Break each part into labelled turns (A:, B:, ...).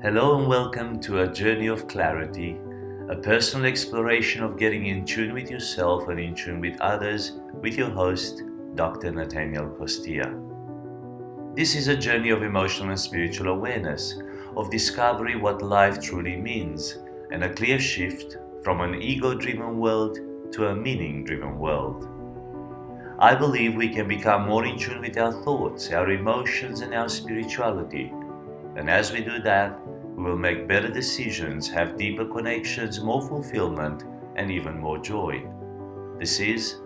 A: Hello and welcome to a journey of clarity, a personal exploration of getting in tune with yourself and in tune with others with your host, Dr. Natanael Costea. This is a journey of emotional and spiritual awareness, of discovery what life truly means, and a clear shift from an ego-driven world to a meaning-driven world. I believe we can become more in tune with our thoughts, our emotions, and our spirituality. And as we do that, we will make better decisions, have deeper connections, more fulfillment, and even more joy. This is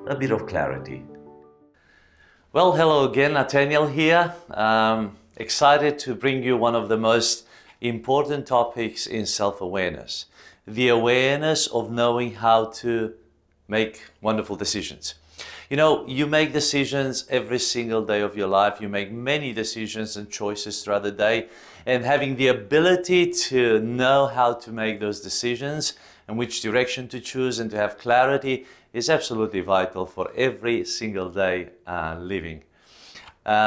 A: a bit of clarity. Well, hello again, Natanael here. Excited to bring you one of the most important topics in self-awareness. The awareness of knowing how to make wonderful decisions. You know, you make decisions every single day of your life. You make many decisions and choices throughout the day. And having the ability to know how to make those decisions and which direction to choose and to have clarity is absolutely vital for every single day living.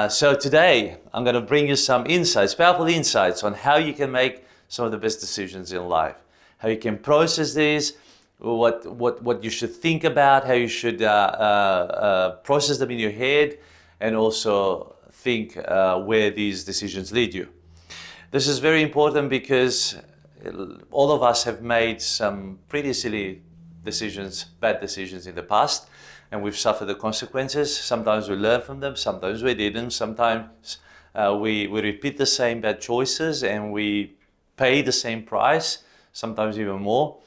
A: So today, I'm going to bring you some insights, powerful insights on how you can make some of the best decisions in life. How you can process these, what you should think about, how you should process them in your head, and also think where these decisions lead you. This is very important because all of us have made some pretty silly decisions, bad decisions in the past, and we've suffered the consequences. Sometimes we learn from them, sometimes we didn't. Sometimes we repeat the same bad choices and we pay the same price, sometimes even more.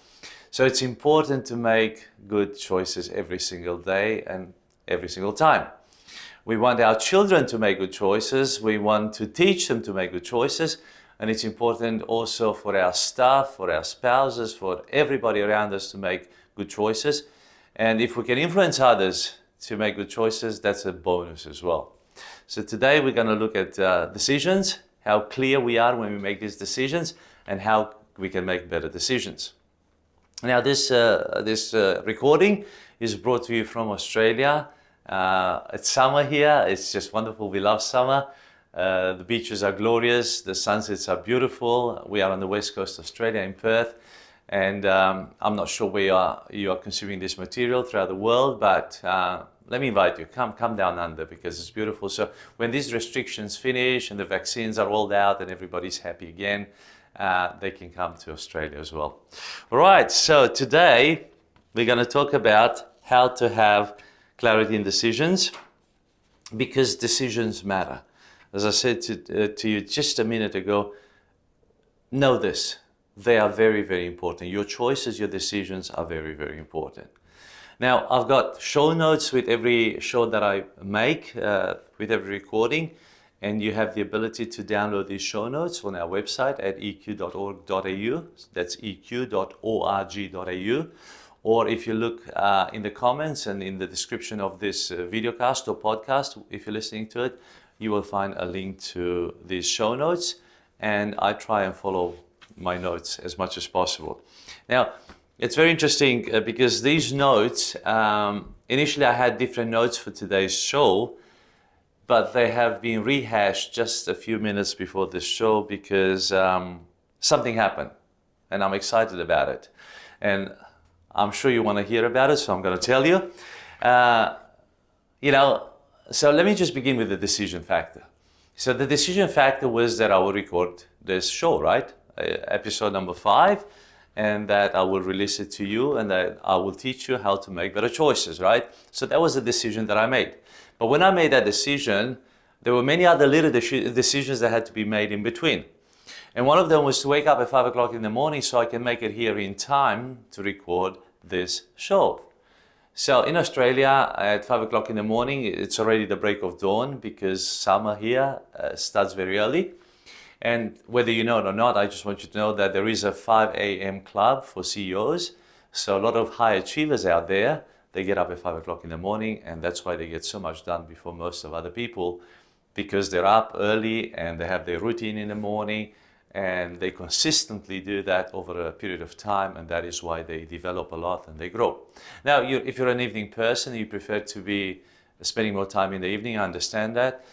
A: So it's important to make good choices every single day and every single time. We want our children to make good choices. We want to teach them to make good choices. And it's important also for our staff, for our spouses, for everybody around us to make good choices. And if we can influence others to make good choices, that's a bonus as well. So today we're going to look at decisions, how clear we are when we make these decisions, and how we can make better decisions. Now this recording is brought to you from Australia. It's summer here. It's just wonderful. We love summer. The beaches are glorious. The sunsets are beautiful. We are on the west coast of Australia in Perth. And I'm not sure where you are consuming this material throughout the world, but let me invite you. Come down under because it's beautiful. So when these restrictions finish and the vaccines are rolled out and everybody's happy again, they can come to Australia as well. All right, so today we're going to talk about how to have clarity in decisions, because decisions matter. As I said to you just a minute ago, know this. They are very, very important. Your choices, your decisions are very, very important. Now, I've got show notes with every show that I make, with every recording. And you have the ability to download these show notes on our website at eq.org.au. That's eq.org.au. Or if you look in the comments and in the description of this videocast or podcast, if you're listening to it, you will find a link to these show notes. And I try and follow my notes as much as possible. Now, it's very interesting because these notes, initially I had different notes for today's show, but they have been rehashed just a few minutes before this show because something happened and I'm excited about it. And I'm sure you want to hear about it, so I'm going to tell you. So let me just begin with the decision factor. So the decision factor was that I will record this show, right? Episode number 5, and that I will release it to you and that I will teach you how to make better choices, right? So that was the decision that I made. But when I made that decision, there were many other little decisions that had to be made in between. And one of them was to wake up at 5 o'clock in the morning so I can make it here in time to record this show. So in Australia, at 5 o'clock in the morning, it's already the break of dawn because summer here starts very early. And whether you know it or not, I just want you to know that there is a 5 a.m. club for CEOs. So a lot of high achievers out there, they get up at 5 o'clock in the morning, and that's why they get so much done before most of other people, because they're up early and they have their routine in the morning, and they consistently do that over a period of time, and that is why they develop a lot and they grow. Now, if you're an evening person, you prefer to be spending more time in the evening, I understand that.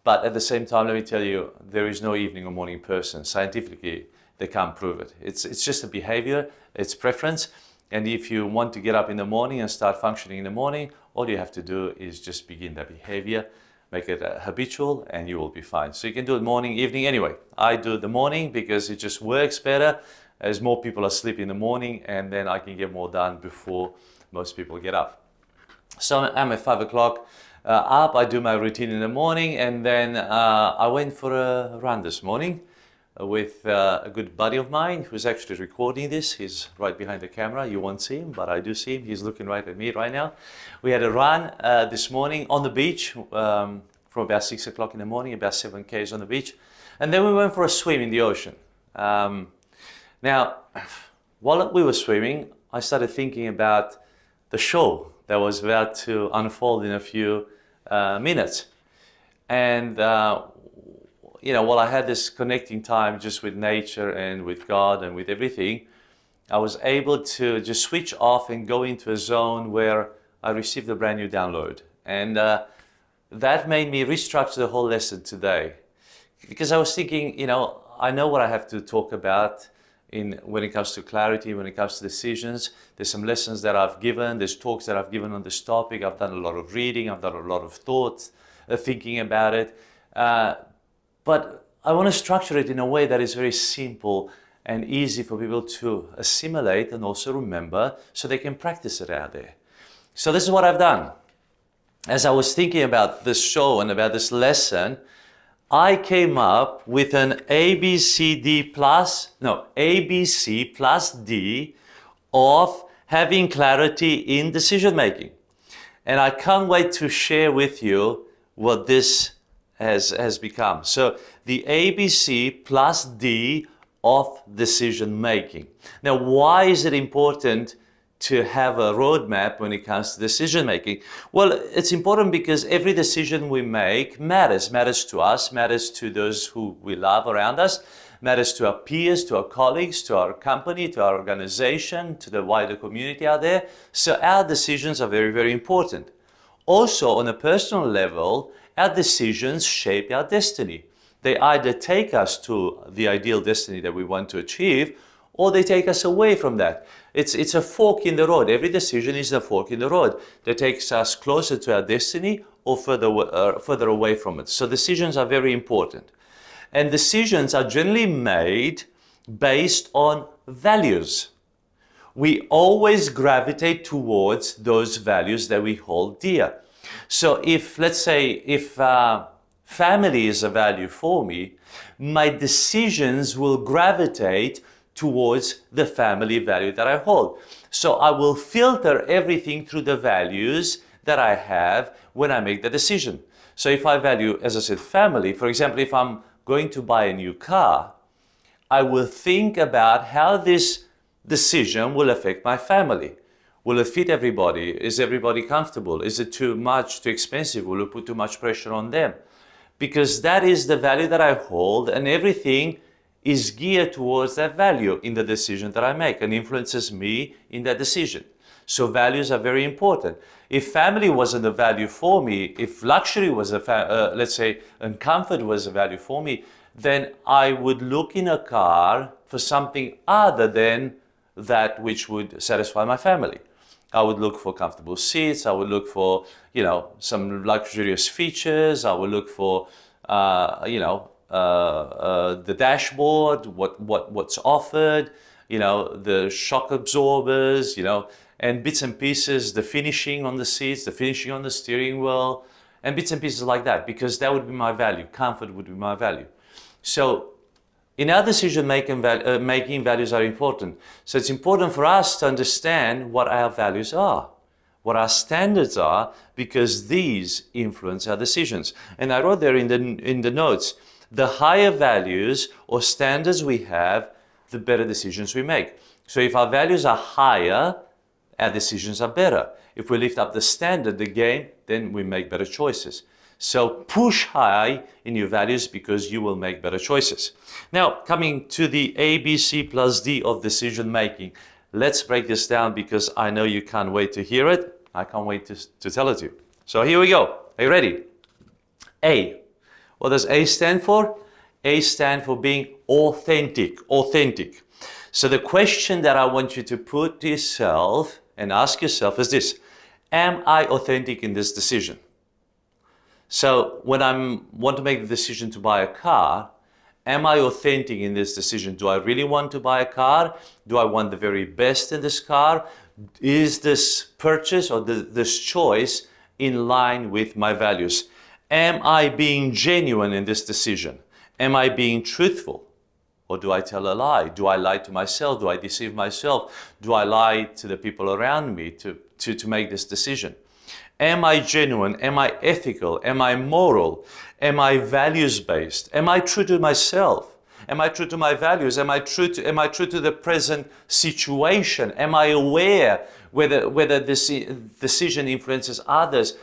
B: But at the same time, let me tell you, there is no evening or morning person. Scientifically, they can't prove it. It's just a behavior, it's preference. And if you want to get up in the morning and start functioning in the morning, all you have to do is just begin that behavior, make it habitual, and you will be fine. So you can do it morning, evening. Anyway, I do the morning because it just works better as more people are asleep in the morning, and then I can get more done before most people get up. So I'm at 5 o'clock up, I do my routine in the morning, and then I went for a run this morning with a good buddy of mine who's actually recording this. He's right behind the camera. You won't see him, but I do see him. He's looking right at me right now. We had a run this morning on the beach from about 6 o'clock in the morning, about 7 Ks on the beach. And then we went for a swim in the ocean. Now, while we were swimming, I started thinking about the show that was about to unfold in a few minutes. And while I had this connecting time just with nature and with God and with everything, I was able to just switch off and go into a zone where I received a brand new download. And that made me restructure the whole lesson today. Because I was thinking, I know what I have to talk about when it comes to clarity, when it comes to decisions. There's some lessons that I've given, there's talks that I've given on this topic. I've done a lot of reading, I've done a lot of thoughts, thinking about it. But I want to structure it in a way that is very simple and easy for people to assimilate and also remember so they can practice it out there. So this is what I've done. As I was thinking about this show and about this lesson, I came up with an ABC plus D of having clarity in decision making. And I can't wait to share with you what this has become. So the ABC plus D of decision making. Now, why is it important to have a roadmap when it comes to decision making? Well, it's important because every decision we make matters to us, matters to those who we love around us, matters to our peers, to our colleagues, to our company, to our organization, to the wider community out there. So our decisions are very, very important. Also, on a personal level, our decisions shape our destiny. They either take us to the ideal destiny that we want to achieve, or they take us away from that. It's a fork in the road. Every decision is a fork in the road that takes us closer to our destiny or further away from it. So decisions are very important. And decisions are generally made based on values. We always gravitate towards those values that we hold dear. So let's say family is a value for me, my decisions will gravitate towards the family value that I hold. So I will filter everything through the values that I have when I make the decision. So if I value, as I said, family, for example, if I'm going to buy a new car, I will think about how this decision will affect my family. Will it fit everybody? Is everybody comfortable? Is it too much, too expensive? Will it put too much pressure on them? Because that is the value that I hold, and everything is geared towards that value in the decision that I make and influences me in that decision. So values are very important. If family wasn't a value for me, if luxury was let's say, and comfort was a value for me, then I would look in a car for something other than that which would satisfy my family. I would look for comfortable seats. I would look for, some luxurious features. I would look for, the dashboard, what's offered, the shock absorbers, and bits and pieces, the finishing on the seats, the finishing on the steering wheel, and bits and pieces like that, because that would be my value. Comfort would be my value. So in our decision making, values are important. So it's important for us to understand what our values are, what our standards are, because these influence our decisions. And I wrote there in the notes, the higher values or standards we have, the better decisions we make. So if our values are higher, our decisions are better. If we lift up the standard, the game, then we make better choices. So push high in your values because you will make better choices. Now, coming to the ABC plus D of decision making. Let's break this down because I know you can't wait to hear it. I can't wait to tell it to you. So here we go. Are you ready? A. What does A stand for? A stand for being authentic, authentic. So the question that I want you to put to yourself and ask yourself is this: am I authentic in this decision? So when I want to make the decision to buy a car, am I authentic in this decision? Do I really want to buy a car? Do I want the very best in this car? Is this purchase or this choice in line with my values? Am I being genuine in this decision? Am I being truthful? Or do I tell a lie? Do I lie to myself? Do I deceive myself? Do I lie to the people around me to make this decision? Am I genuine? Am I ethical? Am I moral? Am I values-based? Am I true to myself? Am I true to my values? Am I true to the present situation? Am I aware whether this decision influences others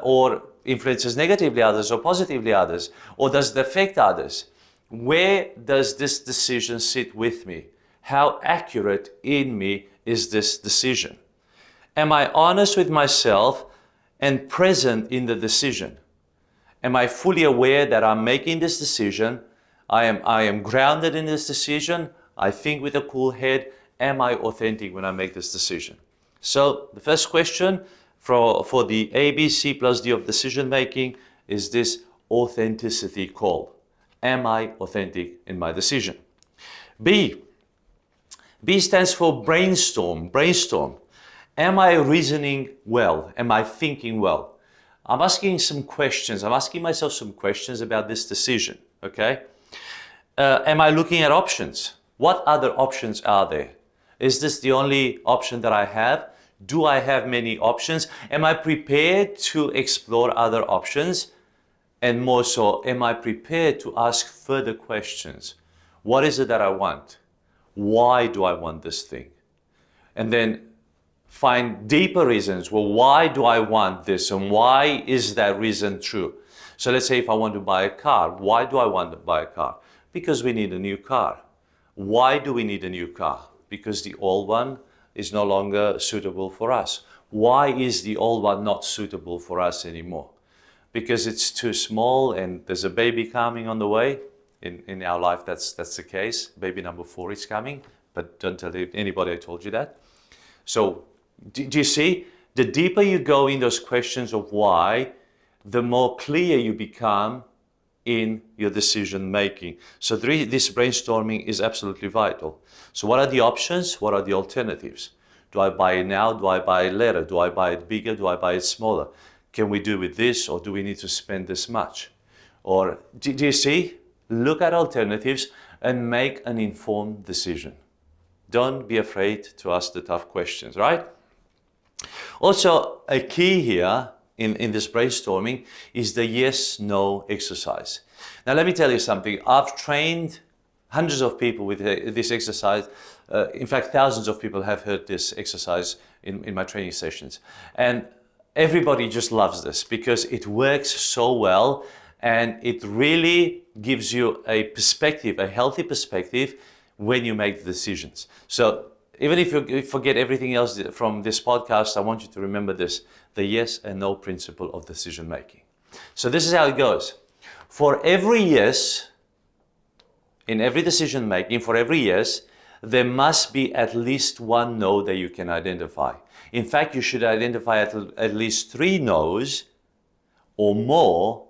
B: or influences negatively others or positively others? Or does it affect others? Where does this decision sit with me? How accurate in me is this decision? Am I honest with myself and present in the decision? Am I fully aware that I'm making this decision? I am grounded in this decision. I think with a cool head. Am I authentic when I make this decision? So the first question for the ABC plus D of decision making is this authenticity call. Am I authentic in my decision? B stands for brainstorm. Brainstorm. Am I reasoning well? Am I thinking well? I'm asking some questions. I'm asking myself some questions about this decision, okay? Am I looking at options? What other options are there? Is this the only option that I have? Do I have many options? Am I prepared to explore other options? And more so, am I prepared to ask further questions? What is it that I want? Why do I want this thing? And then find deeper reasons. Well, why do I want this? And why is that reason true? So let's say if I want to buy a car, why do I want to buy a car? Because we need a new car. Why do we need a new car? Because the old one is no longer suitable for us. Why is the old one not suitable for us anymore? Because it's too small and there's a baby coming on the way. In our life, that's the case. Baby number 4 is coming, but don't tell anybody I told you that. So do you see? The deeper you go in those questions of why, the more clear you become in your decision making. So this brainstorming is absolutely vital. So what are the options? What are the alternatives? Do I buy it now? Do I buy it later? Do I buy it bigger? Do I buy it smaller? Can we do with this, or do we need to spend this much? Or do you see? Look at alternatives and make an informed decision. Don't be afraid to ask the tough questions, right? Also, a key here in this brainstorming is the yes-no exercise. Now, let me tell you something. I've trained hundreds of people with this exercise. In fact, thousands of people have heard this exercise in my training sessions. And everybody just loves this because it works so well, and it really gives you a perspective, a healthy perspective when you make the decisions. So even if you forget everything else from this podcast, I want you to remember this, the yes and no principle of decision making. So this is how it goes. For every yes, in every decision making, for every yes, there must be at least one no that you can identify. In fact, you should identify at least 3 no's or more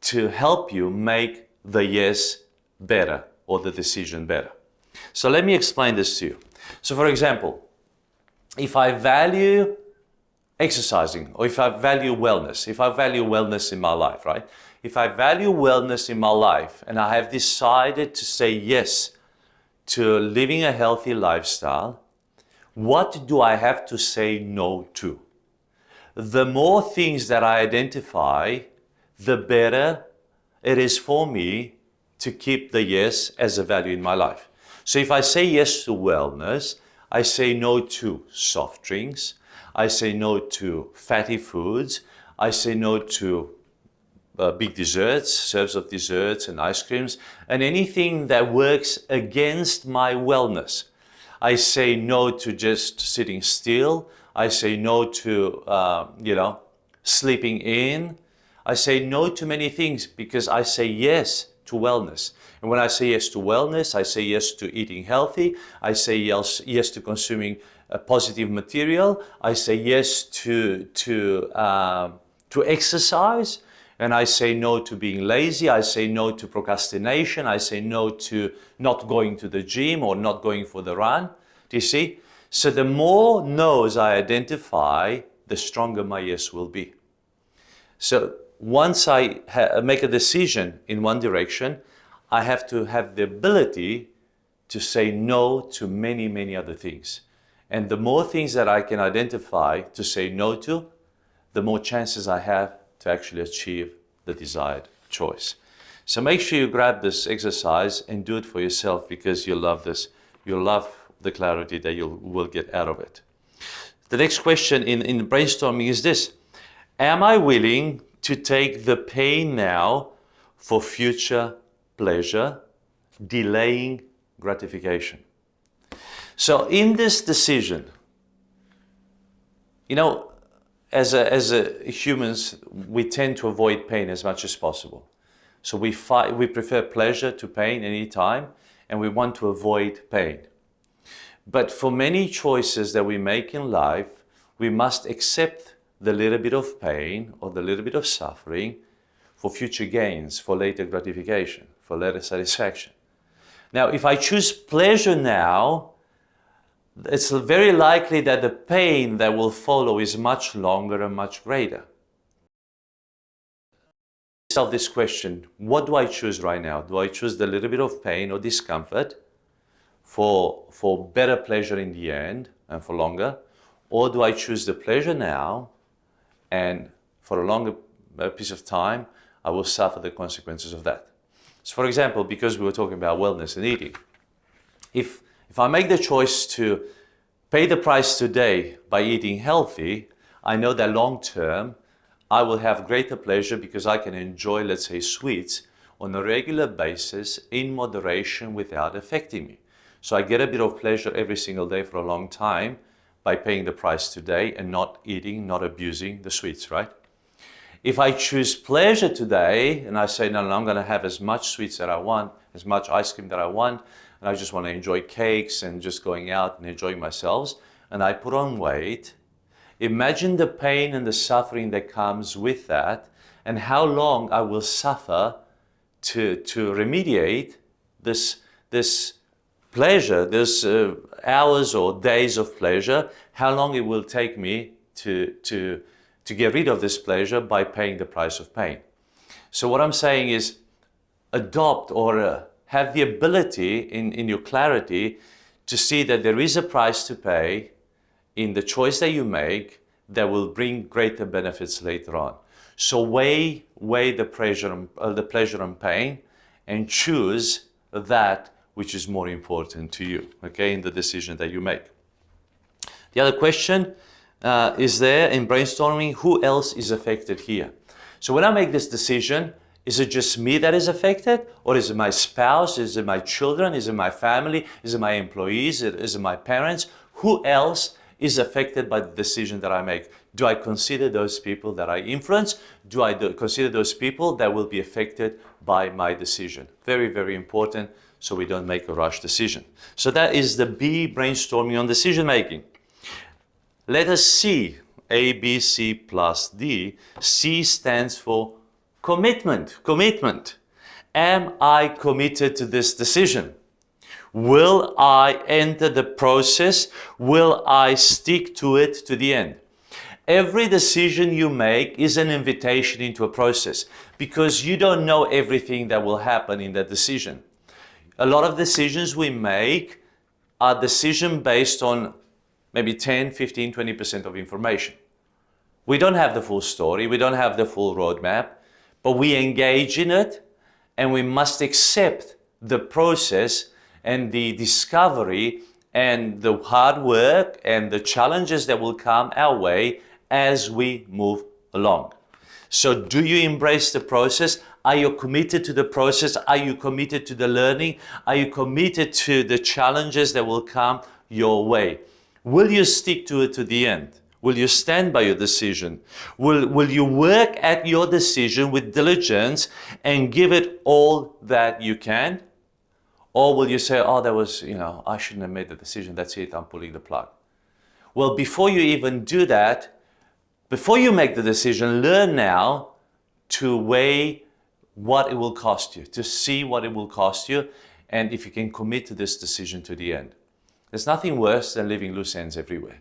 B: to help you make the yes better or the decision better. So let me explain this to you. So for example, if I value exercising, or if I value wellness in my life, right? If I value wellness in my life and I have decided to say yes to living a healthy lifestyle, what do I have to say no to? The more things that I identify, the better it is for me to keep the yes as a value in my life. So if I say yes to wellness, I say no to soft drinks, I say no to fatty foods, I say no to big desserts, serves of desserts and ice creams, and anything that works against my wellness. I say no to just sitting still. I say no to, sleeping in. I say no to many things because I say yes to wellness. And when I say yes to wellness, I say yes to eating healthy. I say yes to consuming positive material. I say yes to exercise. And I say no to being lazy. I say no to procrastination. I say no to not going to the gym or not going for the run. Do you see? So the more no's I identify, the stronger my yes will be. So once I make a decision in one direction, I have to have the ability to say no to many, many other things. And the more things that I can identify to say no to, the more chances I have to actually achieve the desired choice. So make sure you grab this exercise and do it for yourself because you'll love this. You'll love the clarity that you will get out of it. The next question in brainstorming is this: am I willing to take the pain now for future pleasure, delaying gratification? So in this decision, as humans, we tend to avoid pain as much as possible. So we prefer pleasure to pain anytime, and we want to avoid pain. But for many choices that we make in life, we must accept the little bit of pain or the little bit of suffering for future gains, for later gratification, for later satisfaction. Now, if I choose pleasure now, it's very likely that the pain that will follow is much longer and much greater. Ask yourself this question: what do I choose right now? Do I choose the little bit of pain or discomfort for better pleasure in the end and for longer? Or do I choose the pleasure now and for a longer piece of time, I will suffer the consequences of that? So for example, because we were talking about wellness and eating, if I make the choice to pay the price today by eating healthy, I know that long term, I will have greater pleasure because I can enjoy, let's say, sweets on a regular basis in moderation without affecting me. So I get a bit of pleasure every single day for a long time by paying the price today and not eating, not abusing the sweets, right? If I choose pleasure today and I say, no, I'm going to have as much sweets that I want, as much ice cream that I want, and I just want to enjoy cakes and just going out and enjoying myself, and I put on weight, imagine the pain and the suffering that comes with that and how long I will suffer to remediate this pleasure, this hours or days of pleasure, how long it will take me to get rid of this pleasure by paying the price of pain. So what I'm saying is adopt or have the ability in your clarity to see that there is a price to pay in the choice that you make that will bring greater benefits later on. So weigh the pleasure and pain and choose that which is more important to you, okay, in the decision that you make. The other question is there in brainstorming: who else is affected here? So when I make this decision, is it just me that is affected? Or is it my spouse? Is it my children? Is it my family? Is it my employees? Is it my parents? Who else is affected by the decision that I make? Do I consider those people that I influence? Do I consider those people that will be affected by my decision? Very, very important, so we don't make a rush decision. So that is the B, brainstorming on decision making. Let us see, A, B, C plus D. C stands for commitment. Commitment. Am I committed to this decision? Will I enter the process? Will I stick to it to the end? Every decision you make is an invitation into a process because you don't know everything that will happen in that decision. A lot of decisions we make are decisions based on maybe 10, 15, 20% of information. We don't have the full story, we don't have the full roadmap, but we engage in it and we must accept the process and the discovery and the hard work and the challenges that will come our way as we move along. So do you embrace the process? Are you committed to the process? Are you committed to the learning? Are you committed to the challenges that will come your way? Will you stick to it to the end? Will you stand by your decision? Will you work at your decision with diligence and give it all that you can? Or will you say, oh, that was, I shouldn't have made the decision. That's it, I'm pulling the plug. Well, before you even do that, before you make the decision, learn now to weigh what it will cost you, to see what it will cost you, and if you can commit to this decision to the end. There's nothing worse than leaving loose ends everywhere.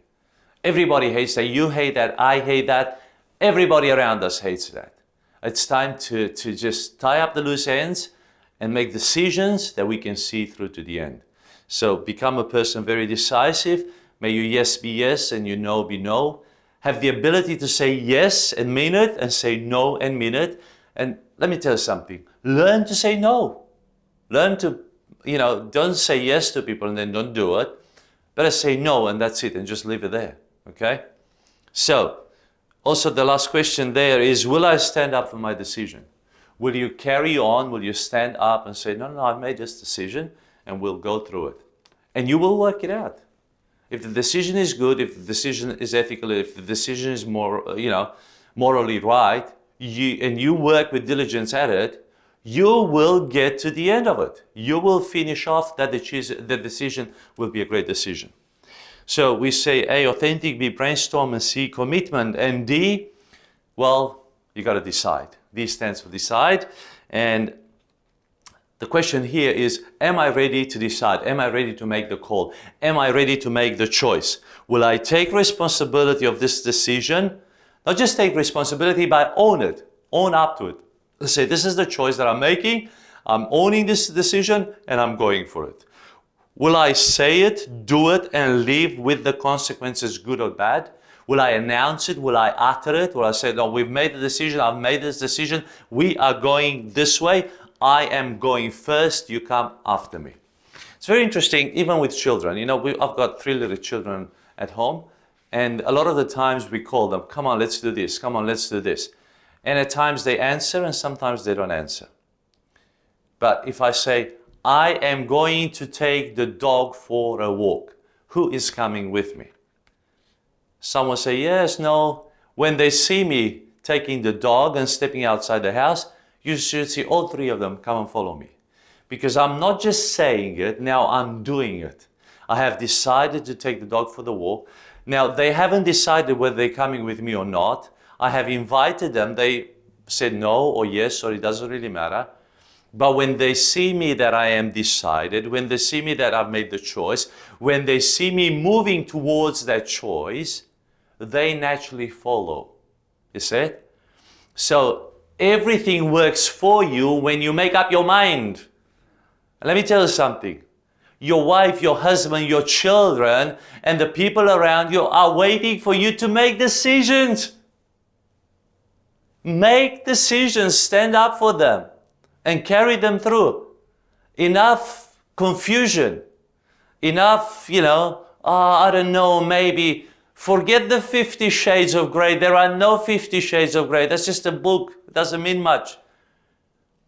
B: Everybody hates that. You hate that. I hate that. Everybody around us hates that. It's time to just tie up the loose ends and make decisions that we can see through to the end. So become a person very decisive. May your yes be yes and your no be no. Have the ability to say yes and mean it, and say no and mean it. And let me tell you something. Learn to say no. Learn to, don't say yes to people and then don't do it. Better say no and that's it, and just leave it there. Okay? So, also the last question there is, will I stand up for my decision? Will you carry on? Will you stand up and say, no, I've made this decision and we'll go through it. And you will work it out. If the decision is good, if the decision is ethical, if the decision is morally right, and you work with diligence at it, you will get to the end of it. You will finish off that the decision will be a great decision. So we say A, authentic, B, brainstorm, and C, commitment, and D, well, you got to decide. D stands for decide. And the question here is, am I ready to decide? Am I ready to make the call? Am I ready to make the choice? Will I take responsibility of this decision? Not just take responsibility, but own it. Own up to it. Say, this is the choice that I'm making. I'm owning this decision and I'm going for it. Will I say it, do it, and live with the consequences, good or bad? Will I announce it? Will I utter it? Will I say, no, we've made the decision, I've made this decision, we are going this way, I am going first, you come after me. It's very interesting, even with children. I've got 3 little children at home, and a lot of the times we call them, come on, let's do this, come on, let's do this. And at times they answer, and sometimes they don't answer. But if I say, I am going to take the dog for a walk, who is coming with me? Someone say yes, no. When they see me taking the dog and stepping outside the house, you should see all 3 of them come and follow me. Because I'm not just saying it, now I'm doing it. I have decided to take the dog for the walk. Now, they haven't decided whether they're coming with me or not. I have invited them. They said no or yes, or it doesn't really matter. But when they see me that I am decided, when they see me that I've made the choice, when they see me moving towards that choice, they naturally follow. You see it? So everything works for you when you make up your mind. And let me tell you something. Your wife, your husband, your children, and the people around you are waiting for you to make decisions. Make decisions, stand up for them, and carry them through. Enough confusion, enough, I don't know, maybe. Forget the 50 Shades of Grey. There are no 50 Shades of Grey. That's just a book. It doesn't mean much.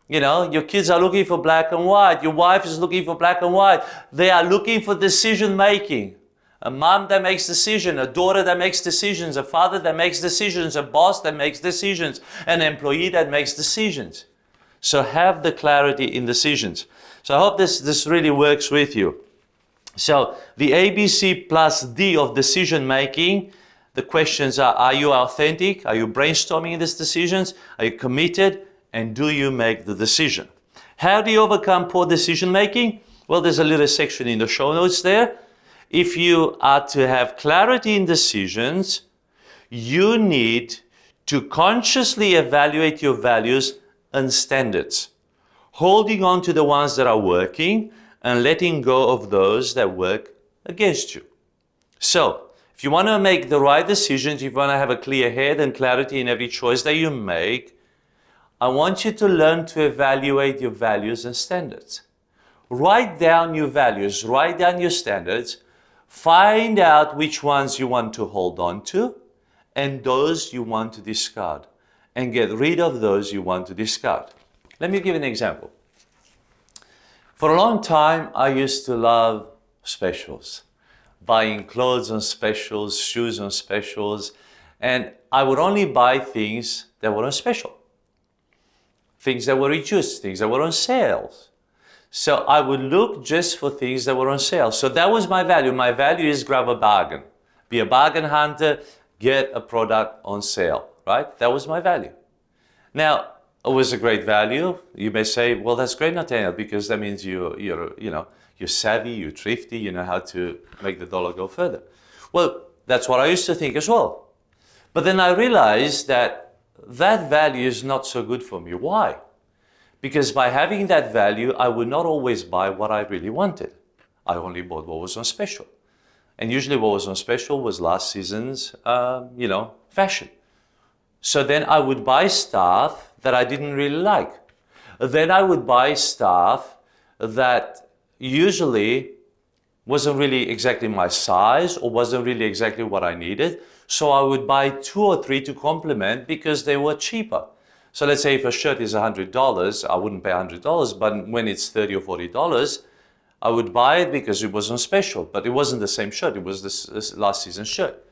B: Your kids are looking for black and white. Your wife is looking for black and white. They are looking for decision making. A mom that makes decisions, a daughter that makes decisions, a father that makes decisions, a boss that makes decisions, an employee that makes decisions. So have the clarity in decisions. So I hope this really works with you. So the ABC plus D of decision making, the questions are you authentic? Are you brainstorming in these decisions? Are you committed? And do you make the decision? How do you overcome poor decision making? Well, there's a little section in the show notes there. If you are to have clarity in decisions, you need to consciously evaluate your values and standards, holding on to the ones that are working and letting go of those that work against you. So, if you want to make the right decisions, if you want to have a clear head and clarity in every choice that you make, I want you to learn to evaluate your values and standards. Write down your values, write down your standards, find out which ones you want to hold on to and those you want to discard, and get rid of those you want to discard. Let me give an example. For a long time, I used to love specials. buying clothes on specials, shoes on specials, and I would only buy things that were on special, things that were reduced, things that were on sales. So I would look just for things that were on sale. So that was my value. My value is grab a bargain. Be a bargain hunter, get a product on sale, right? That was my value. Now, it was a great value. You may say, well, that's great, Natanael, because that means you're savvy, you're thrifty, you know how to make the dollar go further. Well, that's what I used to think as well. But then I realized that that value is not so good for me. Why? Because by having that value, I would not always buy what I really wanted. I only bought what was on special. And usually what was on special was last season's, fashion. So then I would buy stuff that I didn't really like. Then I would buy stuff that usually wasn't really exactly my size or wasn't really exactly what I needed. So I would buy 2 or 3 to complement because they were cheaper. So let's say if a shirt is $100, I wouldn't pay $100, but when it's $30 or $40, I would buy it because it was on special, but it wasn't the same shirt, it was this last season's shirt.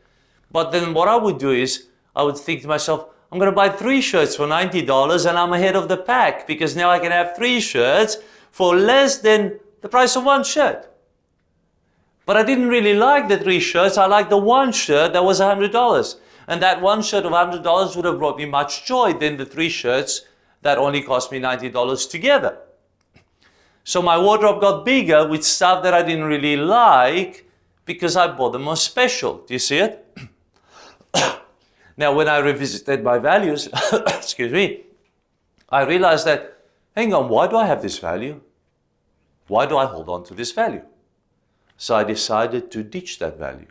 B: But then what I would do is, I would think to myself, I'm going to buy 3 shirts for $90 and I'm ahead of the pack because now I can have 3 shirts for less than the price of 1 shirt. But I didn't really like the 3 shirts, I liked the 1 shirt that was $100. And that 1 shirt of $100 would have brought me much joy than the 3 shirts that only cost me $90 together. So my wardrobe got bigger with stuff that I didn't really like because I bought them on special. Do you see it? Now, when I revisited my values, excuse me, I realized that, hang on, why do I have this value? Why do I hold on to this value? So I decided to ditch that value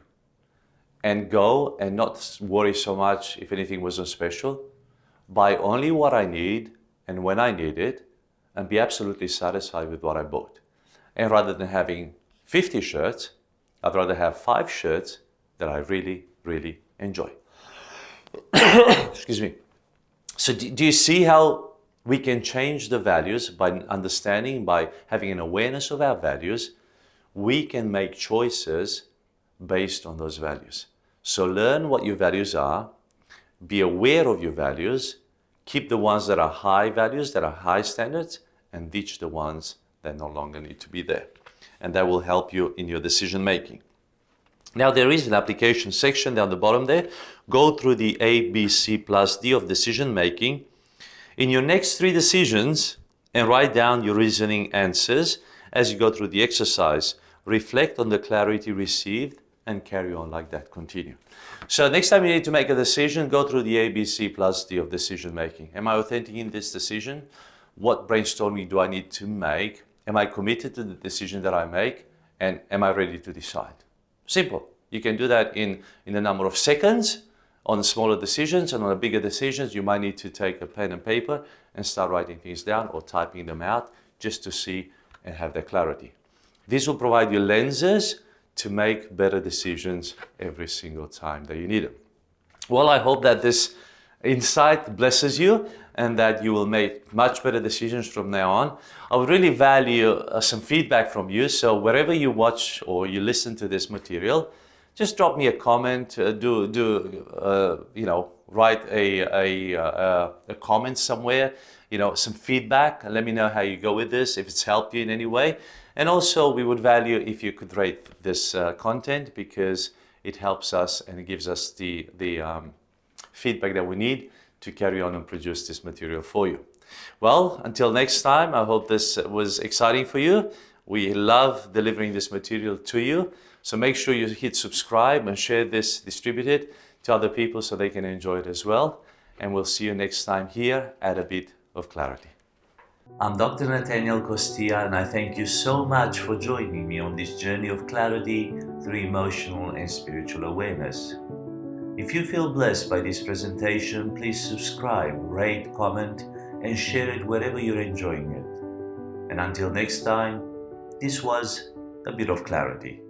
B: and go and not worry so much if anything was on special, buy only what I need and when I need it, and be absolutely satisfied with what I bought. And rather than having 50 shirts, I'd rather have 5 shirts that I really, really enjoy. Excuse me. So do you see how we can change the values by understanding, by having an awareness of our values? We can make choices based on those values. So learn what your values are, be aware of your values, keep the ones that are high values, that are high standards, and ditch the ones that no longer need to be there. And that will help you in your decision making. Now there is an application section down the bottom there. Go through the A, B, C plus D of decision making. In your next 3 decisions, and write down your reasoning answers as you go through the exercise. Reflect on the clarity received and carry on like that. Continue. So next time you need to make a decision, go through the A, B, C plus D of decision making. Am I authentic in this decision? What brainstorming do I need to make? Am I committed to the decision that I make? And am I ready to decide? Simple. You can do that in a number of seconds. On smaller decisions and on bigger decisions, you might need to take a pen and paper and start writing things down or typing them out just to see and have that clarity. This will provide you lenses to make better decisions every single time that you need them. Well, I hope that this insight blesses you and that you will make much better decisions from now on. I would really value some feedback from you. So wherever you watch or you listen to this material, just drop me a comment. Write a comment somewhere. Some feedback. Let me know how you go with this, if it's helped you in any way. And also, we would value if you could rate this content because it helps us and it gives us the feedback that we need to carry on and produce this material for you. Well, until next time, I hope this was exciting for you. We love delivering this material to you. So make sure you hit subscribe and share this, distribute it to other people so they can enjoy it as well. And we'll see you next time here at A Bit of Clarity.
A: I'm Dr. Natanael Costea, and I thank you so much for joining me on this journey of clarity through emotional and spiritual awareness. If you feel blessed by this presentation, please subscribe, rate, comment, and share it wherever you're enjoying it. And until next time, this was A Bit of Clarity.